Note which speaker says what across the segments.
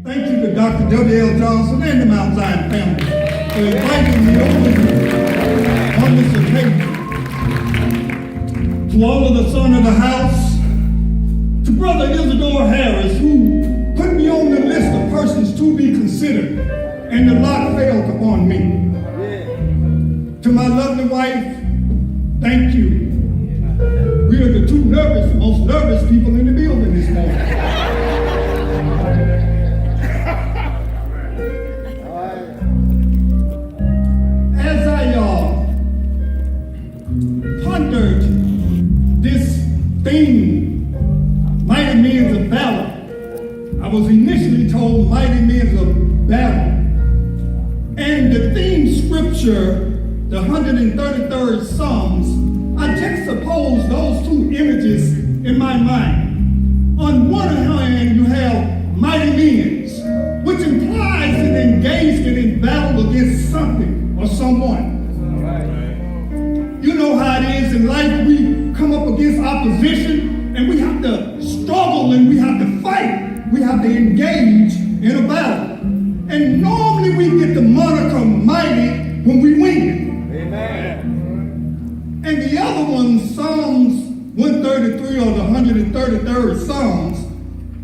Speaker 1: Thank you to Dr. W.L. Johnson and the Mount Zion family for inviting me over here on this occasion. To all of the son of the house, to Brother Isidore Harris, who put me on the list of persons to be considered, and the lot fell upon me. To my lovely wife, thank you. We are the two most nervous people in the building this morning. As I pondered this theme, Mighty Men of Valor, I was initially told Mighty Men of Valor. And the theme scripture, the 133rd Psalms, I juxtapose those two images in my mind. On one hand, you have mighty men, which implies an engagement in battle against something or someone. You know how it is in life. We come up against opposition, and we have to struggle, and we have to fight. We have to engage in a battle. And normally we get the moniker mighty when we win. Amen. And the other one, Psalms 133 or the 133rd Psalms,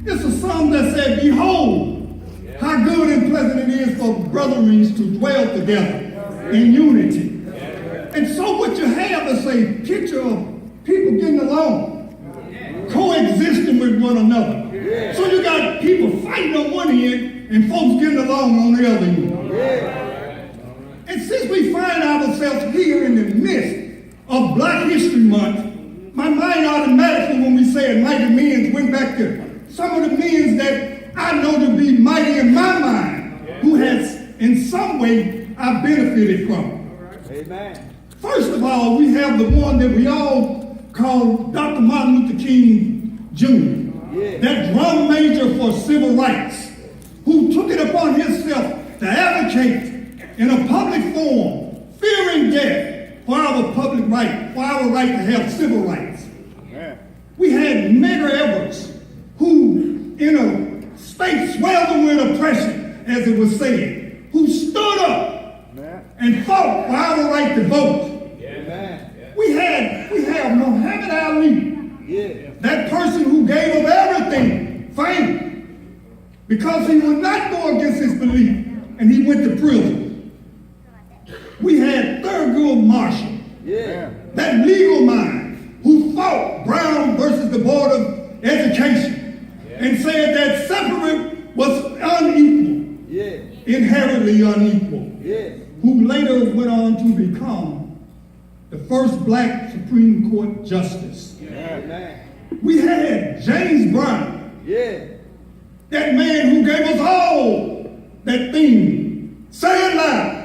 Speaker 1: it's a psalm that said, behold, how good and pleasant it is for brethren to dwell together in unity. And so what you have is a picture of people getting along, coexisting with one another. So you got people fighting on one end and folks getting along on the other end. And since we find ourselves here in the midst of Black History Month, my mind automatically, when we say mighty men, went back to some of the men that I know to be mighty in my mind, who has in some way I benefited from. Amen. First of all, we have the one that we all call Dr. Martin Luther King Jr., that drum major for civil rights, who took it upon himself to advocate in a public forum, fearing death, for our public right, for our right to have civil rights. Yeah. We had Medgar Evers, who in a state swelling with oppression, as it was said, who stood up and fought for our right to vote. Yeah. We have Muhammad Ali, that person who gave up everything, fame, because he would not go against his belief, and he went to prison. We had Thurgood Marshall, that legal mind who fought Brown versus the Board of Education and said that separate was unequal, inherently unequal, who later went on to become the first Black Supreme Court Justice. We had James Brown, that man who gave us all that theme, say it loud,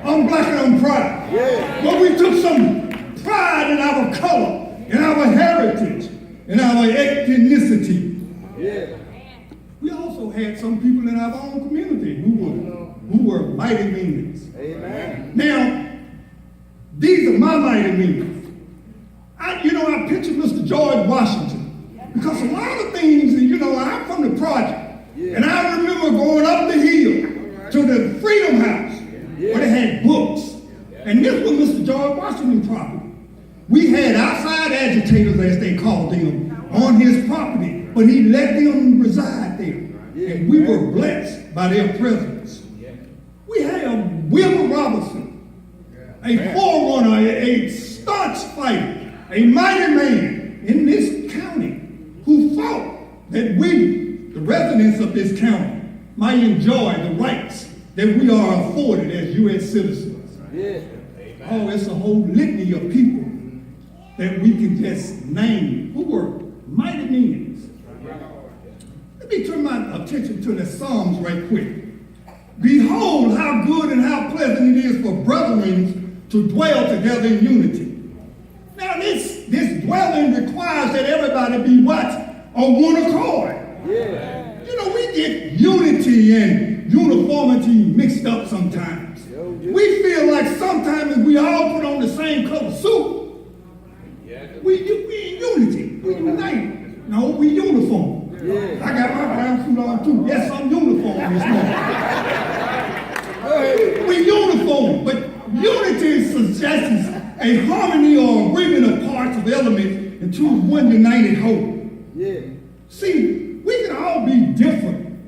Speaker 1: I'm black and I'm proud. But we took some pride in our color, in our heritage, in our ethnicity. We also had some people in our own community who were mighty men. Now, these are my mighty men. I picture Mr. George Washington, because a lot of things, I'm from the project, and I remember going up the hill to the Freedom House, where they had books. And this was Mr. George Washington's property. We had outside agitators, as they called them, on his property, but he let them reside there. And we were blessed by their presence. We had Wilbur Robinson, a forerunner, a staunch fighter, a mighty man in this county, who fought that we, the residents of this county, might enjoy the rights that we are afforded as U.S. citizens. Oh, it's a whole litany of people that we can just name who were mighty men. Let me turn my attention to the Psalms right quick. Behold, how good and how pleasant it is for brethren to dwell together in unity. Now, this dwelling requires that everybody be what? On one accord. We get unity and uniformity mixed up sometimes. We feel like sometimes we all put on the same color suit. We in unity. We unite. No, we uniform. I got my brown suit on too. Yes, I'm uniform this morning. We uniform, but unity suggests a harmony or agreement of parts of elements into one united whole.
Speaker 2: Yeah.
Speaker 1: See, we can all be different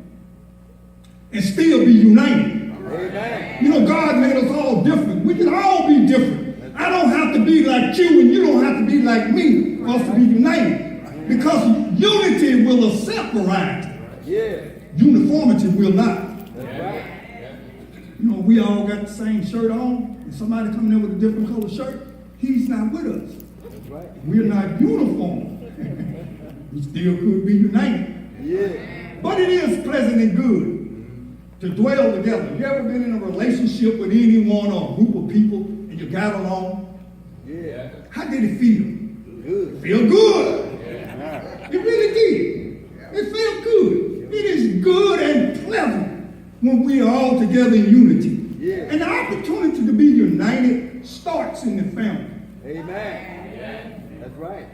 Speaker 1: and still be united.
Speaker 2: Amen.
Speaker 1: You know, God made us all different. We can all be different. I don't have to be like you, and you don't have to be like me for us to be united. Because unity will separate.
Speaker 2: Yeah.
Speaker 1: Uniformity will not.
Speaker 2: That's right.
Speaker 1: You know, we all got the same shirt on, and somebody coming in with a different color shirt, he's not with us.
Speaker 2: That's right.
Speaker 1: We're not uniform. We still could be united.
Speaker 2: Yeah.
Speaker 1: But it is pleasant and good to dwell together. You ever been in a relationship with anyone or a group of people and you got along?
Speaker 2: Yeah.
Speaker 1: How did it feel?
Speaker 2: Good.
Speaker 1: Feel good.
Speaker 2: Yeah.
Speaker 1: It really did. It felt good. It is good and pleasant when we are all together in unity.
Speaker 2: Yeah.
Speaker 1: And the opportunity to be united starts in the family.
Speaker 2: Amen. That's right.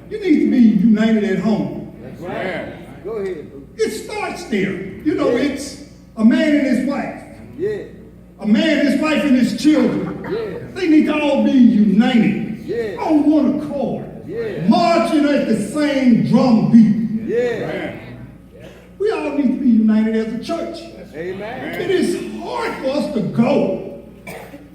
Speaker 1: You need to be united at home.
Speaker 2: That's right. Go ahead.
Speaker 1: It starts there. You know, it's a man and his wife.
Speaker 2: Yeah.
Speaker 1: A man, his wife, and his children.
Speaker 2: Yeah.
Speaker 1: They need to all be united.
Speaker 2: Yeah.
Speaker 1: On one accord.
Speaker 2: Yeah.
Speaker 1: Marching at the same drum beat.
Speaker 2: Yeah.
Speaker 1: We all need to be united as a church.
Speaker 2: Amen.
Speaker 1: It is hard for us to go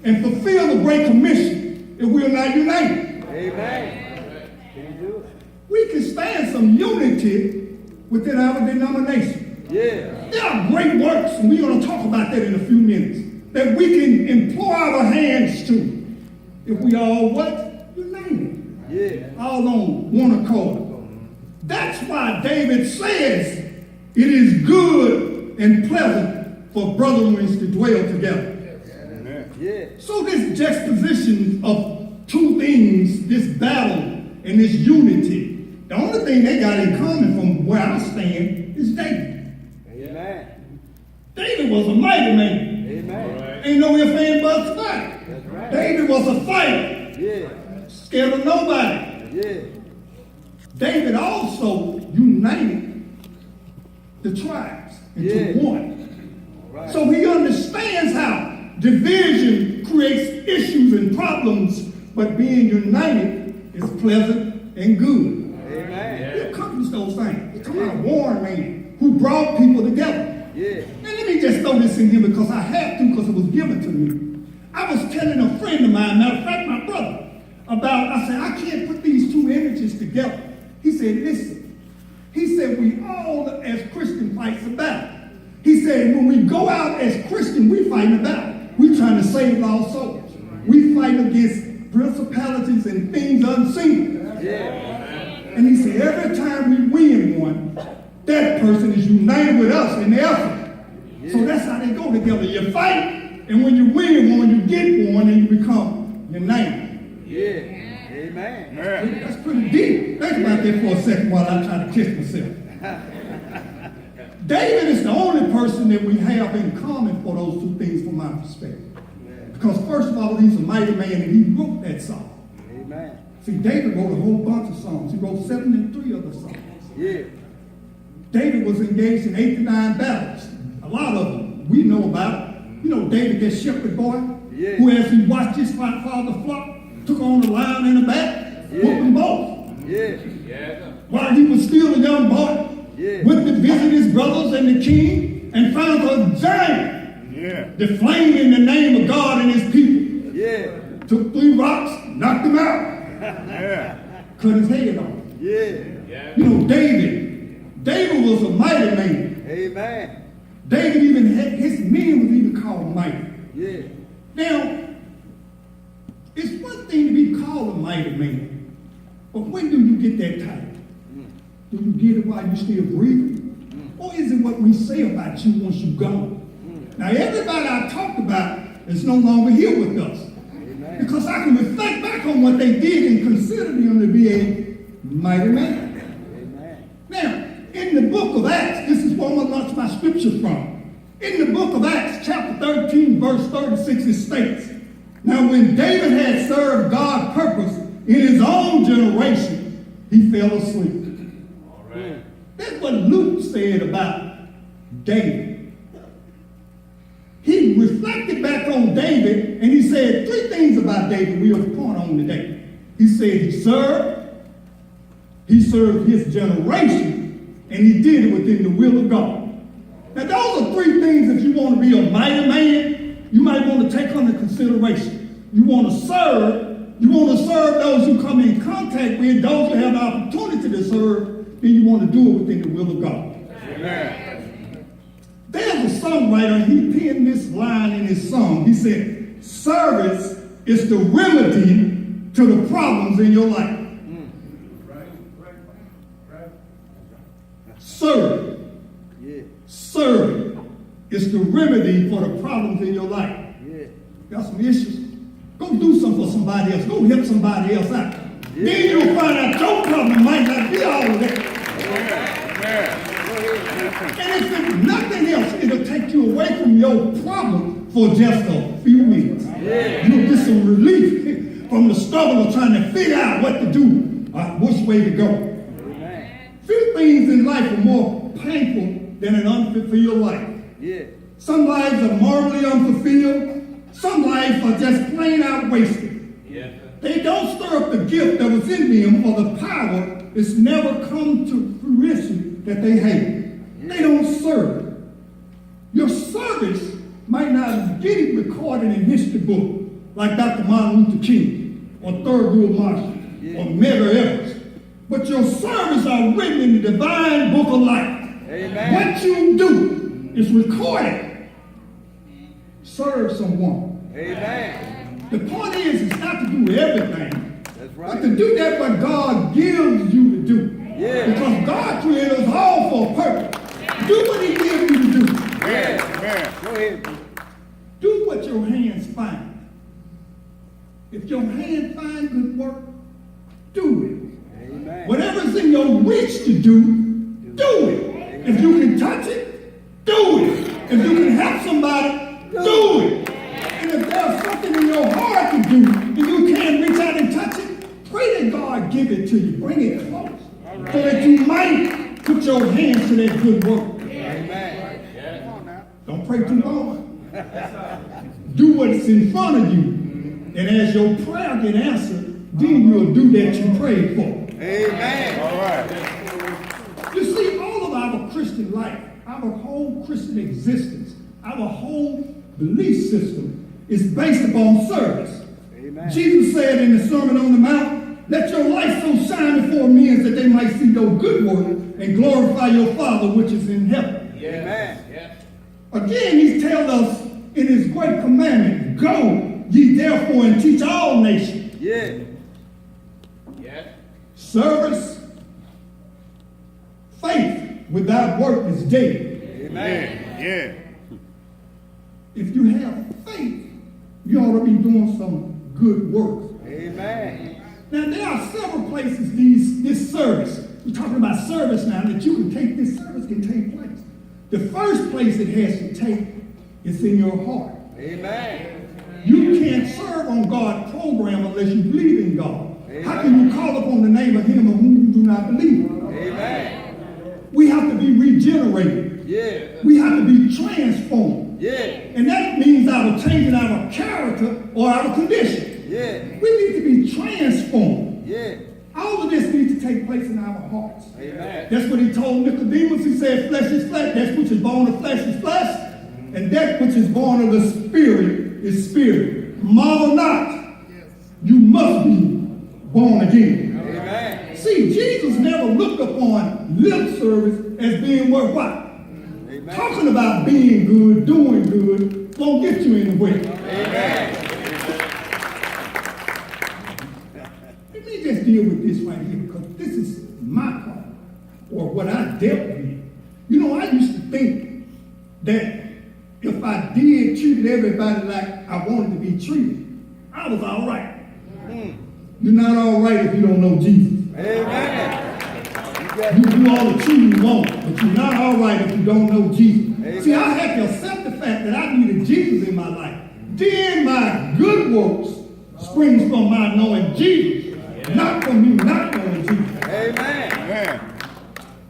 Speaker 1: and fulfill the Great Commission if we're not united.
Speaker 2: Amen. Can you do it?
Speaker 1: We can stand some unity within our denomination.
Speaker 2: Yeah.
Speaker 1: There are great works, and we're going to talk about that in a few minutes, that we can employ our hands to if we all what? United.
Speaker 2: Yeah.
Speaker 1: All on one accord. That's why David says it is good and pleasant for brethren to dwell together.
Speaker 2: Yeah.
Speaker 1: So this juxtaposition of two things, this battle and this unity, the only thing they got in common from where I stand is David.
Speaker 2: Amen.
Speaker 1: David was a mighty man.
Speaker 2: Amen.
Speaker 1: Ain't no ifs, ands, buts about it.
Speaker 2: That's right.
Speaker 1: David was a fighter.
Speaker 2: Yeah.
Speaker 1: Scared of nobody.
Speaker 2: Yeah.
Speaker 1: David also united the tribes into one.
Speaker 2: Right.
Speaker 1: So he understands how division creates issues and problems, but being united is pleasant and good.
Speaker 2: Amen.
Speaker 1: He accomplished those things. It's about a warring man who brought people together.
Speaker 2: Yeah.
Speaker 1: And let me just throw this in here because I have to, because it was given to me. I was telling a friend of mine, matter of fact, my brother, I said, I can't put these two images together. He said, listen. He said, we all as Christians fight the battle. He said, when we go out as Christians, we fight the battle. We trying to save our souls. We fight against principalities and things unseen.
Speaker 2: Yeah.
Speaker 1: And he said, every time we win one, that person is united with us in the effort.
Speaker 2: Yeah.
Speaker 1: So that's how they go together. You fight, and when you win one, you get one, and you become united.
Speaker 2: Yeah. Amen.
Speaker 1: That's pretty deep. Think about that for a second while I try to catch myself. David is the only person that we have in common for those two things from my perspective. Because first of all, he's a mighty man, and he wrote that song.
Speaker 2: Amen.
Speaker 1: See, David wrote a whole bunch of songs. He wrote 73 other songs.
Speaker 2: Yeah.
Speaker 1: David was engaged in 89 battles. A lot of them we know about. You know David, that shepherd boy, who as he watched his father flock, took on the lion and the bat, whooped them both.
Speaker 2: Yeah.
Speaker 1: While he was still a young boy, went to visit his brothers and the king, and found a giant deflamed in the name of God and his people.
Speaker 2: Yeah.
Speaker 1: Took 3 rocks, knocked him out, cut his head off.
Speaker 2: Yeah.
Speaker 1: You know, David was a mighty man.
Speaker 2: Amen.
Speaker 1: David even had, his men was even called mighty.
Speaker 2: Yeah.
Speaker 1: Now, it's one thing to be called a mighty man, but when do you get that title? Do you get it while you're still breathing? Or is it what we say about you once you're gone? Now, everybody I talked about is no longer here with us.
Speaker 2: Amen.
Speaker 1: Because I can reflect back on what they did and consider them to be a mighty man.
Speaker 2: Amen.
Speaker 1: Now, in the book of Acts, this is where I'm going to launch my scripture from. In the book of Acts, chapter 13, verse 36, it states, now when David had served God's purpose in his own generation, he fell asleep.
Speaker 2: All right.
Speaker 1: That's what Luke said about David. He reflected back on David, and he said 3 things about David we'll point on today. He said he served his generation, and he did it within the will of God. Now, those are 3 things if you want to be a mighty man, you might want to take under consideration. You want to serve those you come in contact with, those who have the opportunity to serve, then you want to do it within the will of God. Amen. There's a songwriter, he penned this line in his song. He said, service is the remedy to the problems in your life. Serve. Yeah. Serve is the remedy for the problems in your life. Yeah. Got some issues? Go do something for somebody else. Go help somebody else out. Yeah. Then you'll find out your problem might not be all of that. Yeah. And if it's nothing else, it'll take you away from your problem for just a few minutes. Yeah. You'll get some relief from the struggle of trying to figure out what to do, which way to go. Few things in life are more painful than an unfulfilled life. Yeah. Some lives are morally unfulfilled. Some lives are just plain out wasted. Yeah. They don't stir up the gift that was in them or the power that's never come to fruition that they hate. Yeah. They don't serve. Your service might not get it recorded in history book like Dr. Martin Luther King or Thurgood Marshall or Medgar Evers. But your service are written in the divine book of life. Amen. What you do is recorded. Serve someone. Amen. The point is not to do everything. That's right. But to do that what God gives you to do. Yeah. Because God created us all for a purpose. Do what he gives you to do. Yeah. Go ahead. Do what your hands find. If your hands find good work, do it. Amen. Whatever's in your reach to do it. Amen. If you can touch it, do it. If you can help somebody, do it. And if there's something in your heart to do and you can't reach out and touch it, pray that God give it to you. Bring it close. Right. So that you might put your hands to that good work. Amen. Yeah. Come on now. Don't pray too long. Do what's in front of you. And as your prayer gets answered, then you'll do that you prayed for. Amen. All right. You see, all of our Christian life, our whole Christian existence, our whole belief system is based upon service. Amen. Jesus said in the Sermon on the Mount, let your light so shine before men that they might see your good work and glorify your Father which is in heaven. Yeah. Amen. Yeah. Again, he tells us in his great commandment, go ye therefore and teach all nations. Yeah. Service, faith without work is dead. Amen. Yeah. If you have faith, you ought to be doing some good work. Amen. Now there are several places this service, we're talking about service now, that you can take, this service can take place. The first place it has to take is in your heart. Amen. You can't serve on God's program unless you believe in God. Amen. How can you call upon the name of him of whom you do not believe? Amen. We have to be regenerated. Yeah. We have to be transformed. Yeah. And that means our changing our character or our condition. Yeah. We need to be transformed. Yeah. All of this needs to take place in our hearts. Amen. That's what he told Nicodemus. He said, flesh is flesh. That which is born of flesh is flesh. And that which is born of the Spirit is spirit. Marvel not. You must be born again. Amen. See, Jesus never looked upon lip service as being worth what? Amen. Talking about being good, doing good, won't get you anywhere. Amen. Let me just deal with this right here, because this is my problem, or what I dealt with. You know, I used to think that if I did treat everybody like I wanted to be treated, I was all right. You're not all right if you don't know Jesus. Amen. You do all the treating you want, but you're not all right if you don't know Jesus. Amen. See, I had to accept the fact that I needed Jesus in my life. Then my good works springs from my knowing Jesus, not from me not knowing Jesus. Amen.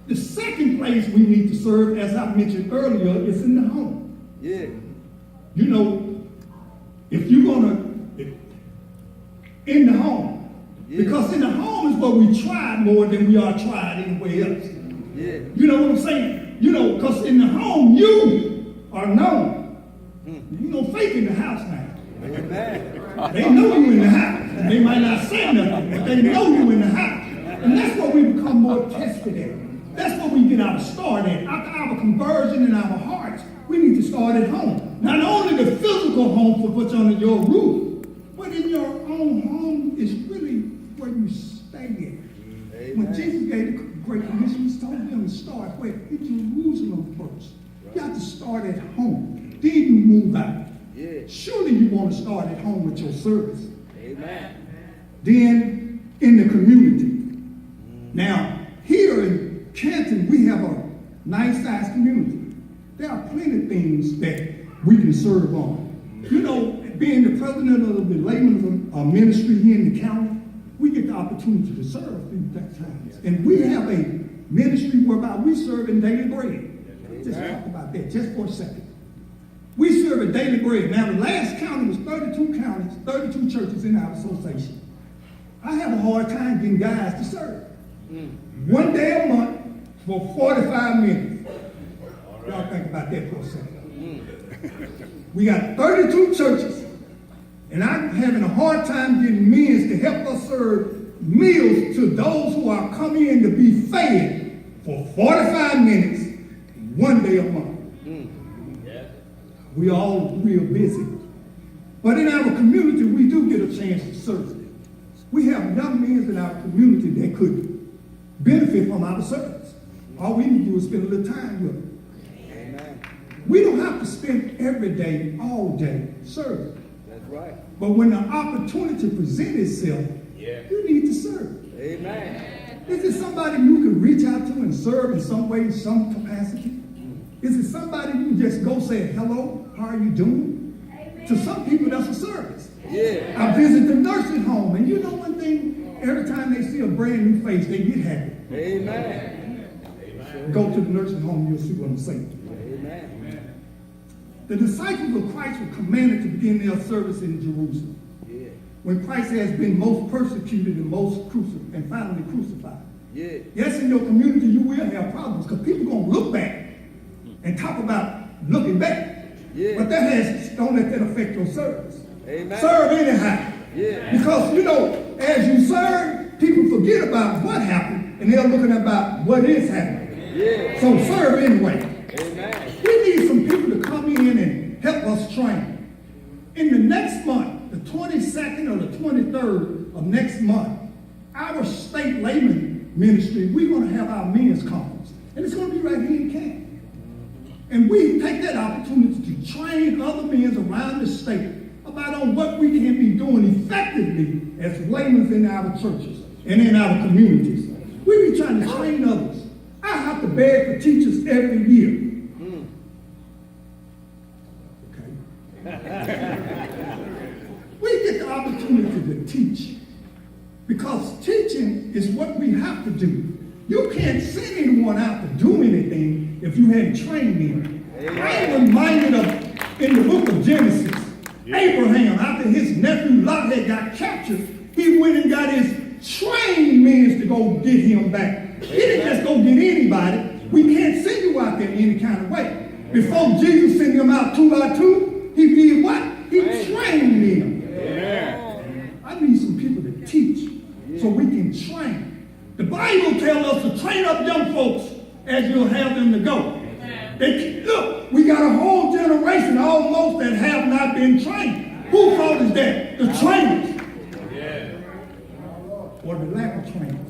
Speaker 1: The second place we need to serve, as I mentioned earlier, is in the home.
Speaker 2: Yeah.
Speaker 1: You know, if you're in the home, because in the home is where we try more than we are tried anywhere else.
Speaker 2: Yeah.
Speaker 1: You know what I'm saying? You know, because in the home, you are known. You know, faith in the house now.
Speaker 2: Amen.
Speaker 1: They know you in the house. They might not say nothing, but they know you in the house. And that's where we become more tested at. That's where we get our start at. After our conversion in our hearts, we need to start at home. Not only the physical home for what's under your roof, but in your own home is really where you stay at. When Jesus gave the Great Commission, he told them to start where? In Jerusalem first. You have to start at home. Then you move out.
Speaker 2: Yeah.
Speaker 1: Surely you want to start at home with your service.
Speaker 2: Amen.
Speaker 1: Then in the community. Now, here in Canton, we have a nice-sized community. There are plenty of things that we can serve on. You know, being the president of the layman's ministry here in the county, we get the opportunity to serve through that times. And we have a ministry whereby we serve in daily bread. Just talk about that just for a second. We serve a daily bread. Now, the last county was 32 counties, 32 churches in our association. I have a hard time getting guys to serve. One day a month for 45 minutes. Y'all think about that for a second. We got 32 churches, and I'm having a hard time getting men to help us serve meals to those who are coming in to be fed for 45 minutes, one day a month. We all real busy. But in our community, we do get a chance to serve. We have young men in our community that could benefit from our service. All we need to do is spend a little time with them.
Speaker 2: Amen.
Speaker 1: We don't have to spend every day, all day, serving.
Speaker 2: That's right.
Speaker 1: But when the opportunity presents itself, you need to serve.
Speaker 2: Amen.
Speaker 1: Is it somebody you can reach out to and serve in some way, some capacity? Is it somebody you can just go say, hello, how are you doing? Amen. To some people, that's a service.
Speaker 2: Yeah.
Speaker 1: I visit the nursing home, and you know one thing, every time they see a brand new face, they get happy.
Speaker 2: Amen.
Speaker 1: Go to the nursing home, you'll see what I'm saying.
Speaker 2: Amen.
Speaker 1: The disciples of Christ were commanded to begin their service in Jerusalem.
Speaker 2: Yeah.
Speaker 1: When Christ has been most persecuted and most crucified and finally crucified.
Speaker 2: Yeah.
Speaker 1: Yes, in your community you will have problems because people are going to look back and talk about looking back.
Speaker 2: Yeah.
Speaker 1: But don't let that affect your service.
Speaker 2: Amen.
Speaker 1: Serve anyhow.
Speaker 2: Yeah.
Speaker 1: Because, you know, as you serve, people forget about what happened and they're looking about what is happening.
Speaker 2: Yeah.
Speaker 1: So serve anyway.
Speaker 2: Amen.
Speaker 1: We need some people to come in and help us train. In the next month, the 22nd or the 23rd of next month, our state layman ministry, we're going to have our men's conference. And it's going to be right here in Canton. And we take that opportunity to train other men around the state about on what we can be doing effectively as laymen in our churches and in our communities. We be trying to train others. I have to beg for teachers every year. We get the opportunity to teach because teaching is what we have to do. You can't send anyone out to do anything if you hadn't trained them. I am reminded of in the book of Genesis, Abraham, after his nephew Lot had got captured, he went and got his trained men to go get him back. He didn't just go get anybody. We can't send you out there any kind of way. Before Jesus sent him out 2 by 2, he did what? He trained them.
Speaker 2: Yeah.
Speaker 1: I need some people to teach so we can train. The Bible tells us to train up young folks as you'll have them to go. Look, we got a whole generation almost that have not been trained. Whose fault is that? The trainers. Or the lack of training.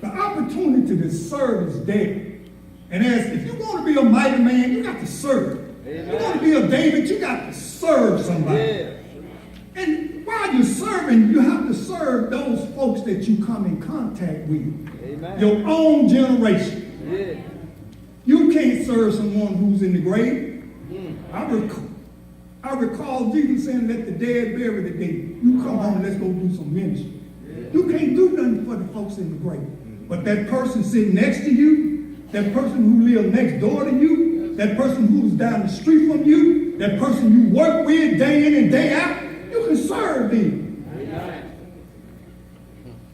Speaker 1: The opportunity to serve is there. And if you want to be a mighty man, you got to serve. If you want to be a David, you got to serve somebody. And while you're serving, you have to serve those folks that you come in contact with. Your own generation. You can't serve someone who's in the grave. I recall Jesus saying, let the dead bury the dead. You come home, let's go do some ministry. You can't do nothing for the folks in the grave. But that person sitting next to you, that person who lives next door to you, that person who's down the street from you, that person you work with day in and day out. You can serve them.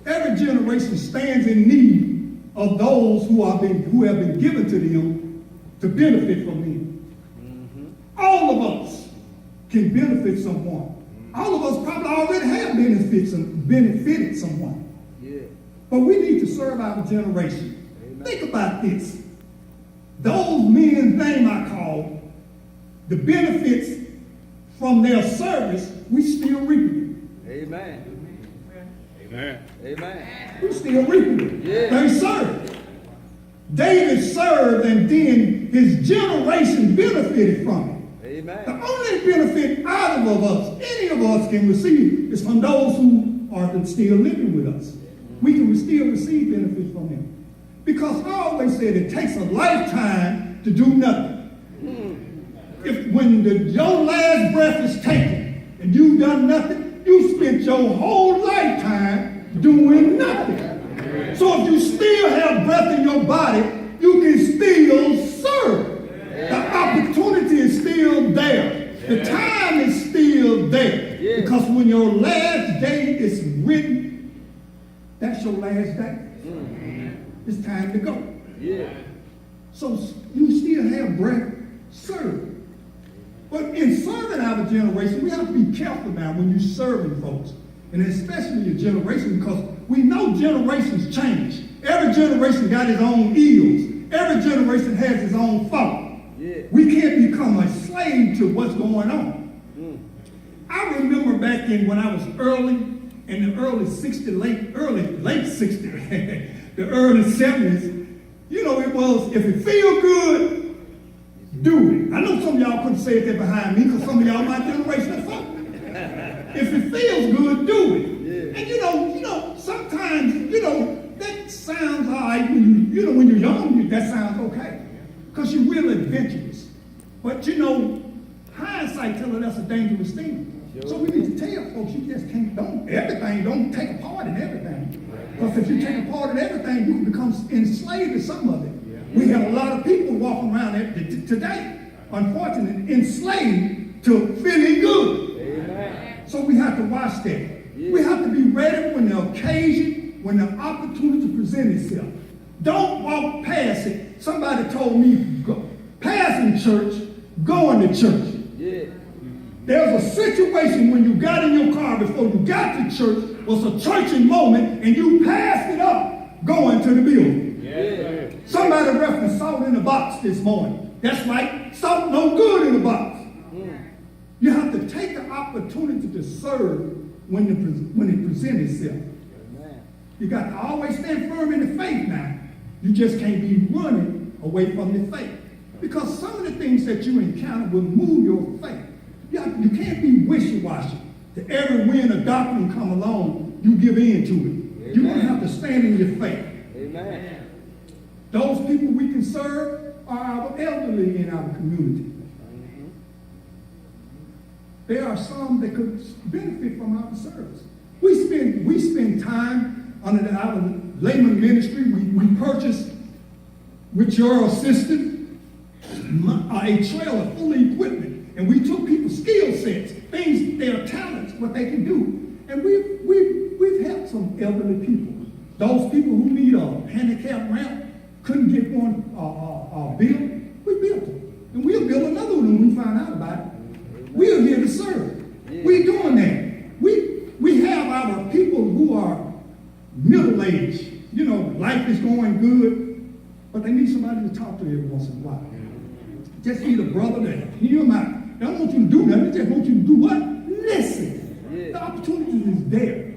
Speaker 1: Every generation stands in need of those who have been given to them to benefit from them. All of us can benefit someone. All of us probably already have benefited someone.
Speaker 2: Yeah.
Speaker 1: But we need to serve our generation.
Speaker 2: Amen.
Speaker 1: Think about this. Those men's name I call, the benefits from their service, we still reaping it.
Speaker 2: Amen.
Speaker 3: Amen.
Speaker 2: Amen.
Speaker 1: We still reaping it.
Speaker 2: Yeah.
Speaker 1: They served. David served, and then his generation benefited from it.
Speaker 2: Amen.
Speaker 1: The only benefit either of us, any of us can receive, is from those who are still living with us. We can still receive benefit from them. Because I always said it takes a lifetime to do nothing. If when your last breath is taken and you've done nothing, you spent your whole lifetime doing nothing. So if you still have breath in your body, you can still serve. The opportunity is still there. The time is still there.
Speaker 2: Yeah.
Speaker 1: Because when your last day is written, that's your last day. It's time to go.
Speaker 2: Yeah.
Speaker 1: So you still have breath, serve. But in serving our generation, we have to be careful now when you're serving folks. And especially your generation, because we know generations change. Every generation got its own ills. Every generation has its own fault.
Speaker 2: Yeah.
Speaker 1: We can't become a slave to what's going on. I remember back in when I was in the early 60s, late 60s, the early 70s, you know, it was, if it feel good, do it. I know some of y'all couldn't say it there behind me because some of y'all my generation of folk. If it feels good, do it.
Speaker 2: Yeah.
Speaker 1: And you know, sometimes, that sounds all right when when you're young, that sounds okay. Because you're real adventurous. But hindsight telling us a dangerous thing. So we need to tell folks, you just don't take a part in everything. Because if you take a part in everything, you can become enslaved to some of it. We have a lot of people walking around today, unfortunately, enslaved to feeling good.
Speaker 2: Amen.
Speaker 1: So we have to watch that.
Speaker 2: Yeah.
Speaker 1: We have to be ready when the occasion, when the opportunity presents itself. Don't walk past it. Somebody told me, passing church, going to church.
Speaker 2: Yeah.
Speaker 1: There's a situation when you got in your car before you got to church was a churching moment and you passed it up going to the building.
Speaker 2: Yeah.
Speaker 1: Somebody referenced salt in the box this morning. That's right, salt no good in the box. You have to take the opportunity to serve when it presents itself.
Speaker 2: Amen.
Speaker 1: You got to always stand firm in the faith now. You just can't be running away from the faith. Because some of the things that you encounter will move your faith. You can't be wishy-washy. To every wind of doctrine come along, you give in to it. You're going to have to stand in your faith.
Speaker 2: Amen.
Speaker 1: Those people we can serve are our elderly in our community. There are some that could benefit from our service. We spend time under our layman ministry. We purchased, with your assistance, a trailer full of equipment. And we took people's skill sets, things, their talents, what they can do. And we've helped some elderly people. Those people who need a handicap ramp, couldn't get one built, we built it. And we'll build another one when we find out about it. We're here to serve.
Speaker 2: Yeah.
Speaker 1: We're doing that. We have our people who are middle-aged. Life is going good, but they need somebody to talk to every once in a while. Just need a brother to hear them out. They don't want you to do nothing. They just want you to do what? Listen.
Speaker 2: Yeah.
Speaker 1: The opportunity is there.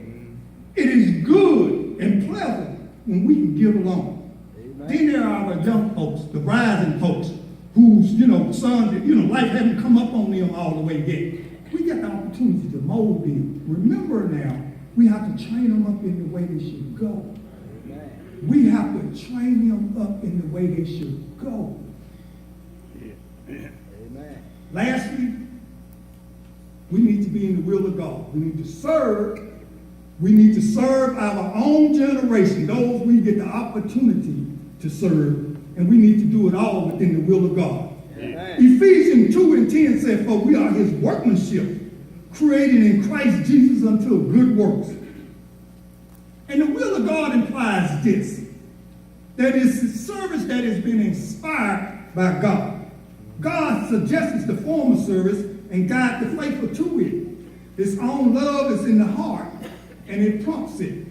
Speaker 1: It is good and pleasant when we can get along.
Speaker 2: Amen.
Speaker 1: Then there are our young folks, the rising folks, whose, sons, life hasn't come up on them all the way yet. We get the opportunity to mold them. Remember now, we have to train them up in the way they should go.
Speaker 2: Amen.
Speaker 1: We have to train them up in the way they should go.
Speaker 2: Amen.
Speaker 1: Lastly, we need to be in the will of God. We need to serve. We need to serve our own generation, those we get the opportunity to serve. and we need to do it all within the will of God.
Speaker 2: Amen.
Speaker 1: Ephesians 2 and 10 said, for we are his workmanship, created in Christ Jesus unto good works. And the will of God implies this, that it's a service that has been inspired by God. God suggests the form of service and guides the faithful to it. His own love is in the heart, and it prompts it.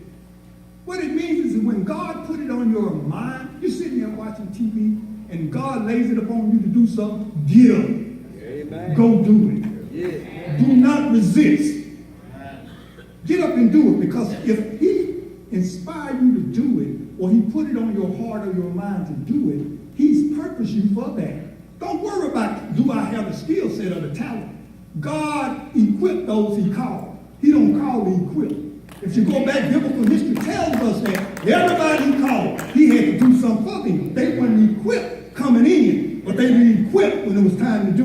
Speaker 1: What it means is that when God put it on your mind, you're sitting there watching TV, and God lays it upon you to do something, get up.
Speaker 2: Amen.
Speaker 1: Go do it.
Speaker 2: Yeah.
Speaker 1: Do not resist. Get up and do it, because if he inspired you to do it, or he put it on your heart or your mind to do it, he's purposed you for that. Don't worry about, do I have the skill set or the talent? God equipped those he called. He don't call, he equipped. If you go back, biblical history tells us that everybody he called, he had to do something for them. They weren't equipped coming in, but they were equipped when it was time to do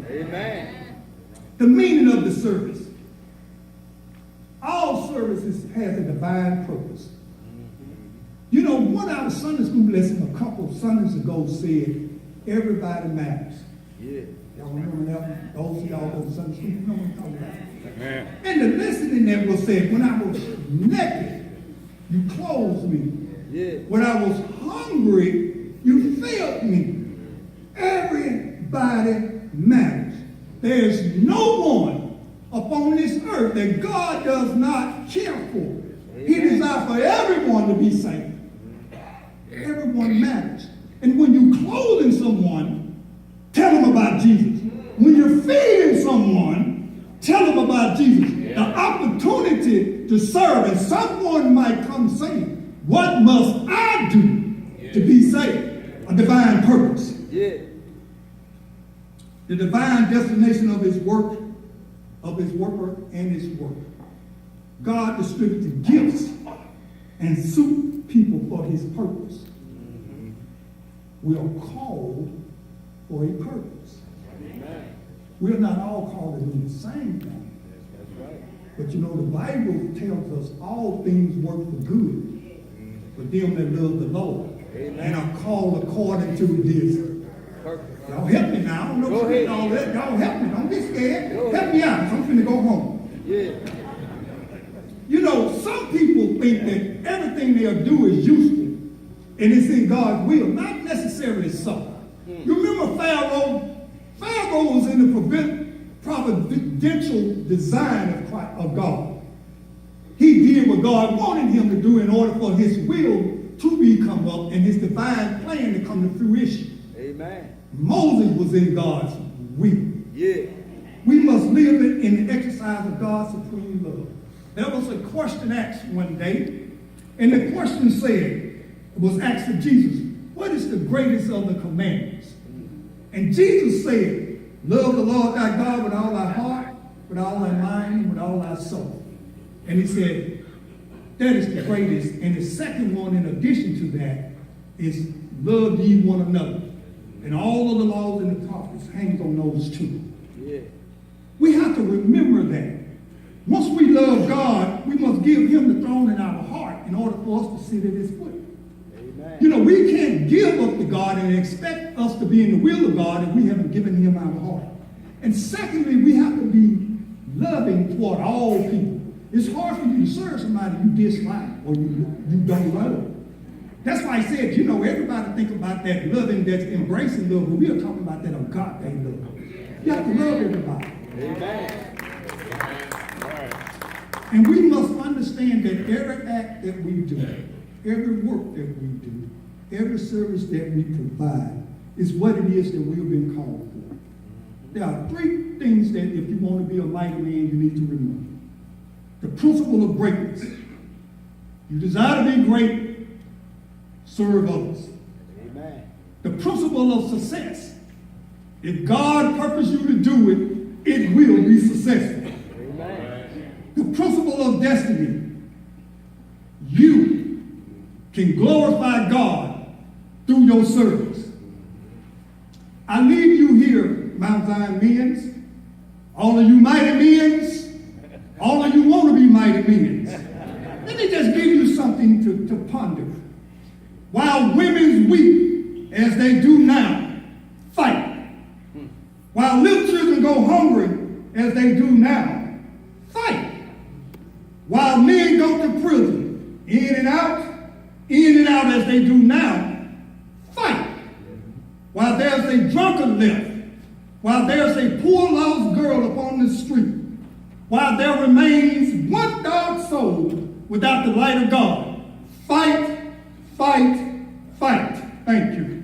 Speaker 1: it.
Speaker 2: Amen.
Speaker 1: The meaning of the service. All services has a divine purpose. You know, one out of Sunday school lesson a couple of Sundays ago said, everybody matters.
Speaker 2: Yeah.
Speaker 1: Y'all remember that one? Those of y'all go to Sunday school, you know what I'm talking about.
Speaker 2: Amen.
Speaker 1: And the lesson in that was said, when I was naked, you clothed me.
Speaker 2: Yeah.
Speaker 1: When I was hungry, you fed me. Everybody matters. There's no one upon this earth that God does not care for. He desires for everyone to be saved. Everyone matters. And when you're clothing someone, tell them about Jesus. When you're feeding someone, tell them about Jesus. The opportunity to serve, and someone might come saying, what must I do to be saved? A divine purpose.
Speaker 2: Yeah.
Speaker 1: The divine destination of his work, of his worker and his work. God distributed gifts and suit people for his purpose. We are called for a purpose.
Speaker 2: Amen.
Speaker 1: We are not all called to do the same thing.
Speaker 2: That's right.
Speaker 1: But you know, the Bible tells us all things work for good for them that love the Lord.
Speaker 2: Amen.
Speaker 1: And are called according to this.
Speaker 2: Perfect.
Speaker 1: Y'all help me now. I don't know
Speaker 2: Go
Speaker 1: if you
Speaker 2: ahead.
Speaker 1: all that. Y'all help me. Don't get scared.
Speaker 2: Go
Speaker 1: Help me out. I'm finna go home.
Speaker 2: Yeah.
Speaker 1: You know, some people think that everything they'll do is useful and it's in God's will. Not necessarily so. You remember Pharaoh? Pharaoh was in the providential design of God. He did what God wanted him to do in order for his will to become up and his divine plan to come to fruition.
Speaker 2: Amen.
Speaker 1: Moses was in God's will.
Speaker 2: Yeah.
Speaker 1: We must live it in the exercise of God's supreme love. There was a question asked one day, and the question was asked to Jesus, what is the greatest of the commandments? And Jesus said, love the Lord thy God with all thy heart, with all thy mind, and with all thy soul. And he said, that is the greatest. And the second one, in addition to that, is love ye one another. And all of the laws and the prophets hangs on those two.
Speaker 2: Yeah.
Speaker 1: We have to remember that. Once we love God, we must give him the throne in our heart in order for us to sit at his foot.
Speaker 2: Amen.
Speaker 1: You know, we can't give up to God and expect us to be in the will of God if we haven't given him our heart. And secondly, we have to be loving toward all people. It's hard for you to serve somebody you dislike or you don't love. That's why I said, you know, everybody think about that loving, that's embracing love, but we are talking about that agape love. You have to love everybody.
Speaker 2: Amen.
Speaker 1: And we must understand that every act that we do, every work that we do, every service that we provide is what it is that we have been called for. There are three things that if you want to be a mighty man, you need to remember. The principle of greatness. You desire to be great, serve others.
Speaker 2: Amen.
Speaker 1: The principle of success. If God purposed you to do it, it will be successful.
Speaker 2: Amen.
Speaker 1: The principle of destiny. You can glorify God through your service. I leave you here, Mount Zion men's, all of you mighty men's, all of you want to be mighty men's. Let me just give you something to ponder. While women weep as they do now, fight. While little children go hungry as they do now, fight. While men go to prison, in and out as they do now, fight. While there's a drunkard left, while there's a poor lost girl upon the street, while there remains one dark soul without the light of God, fight, fight, fight. Thank you.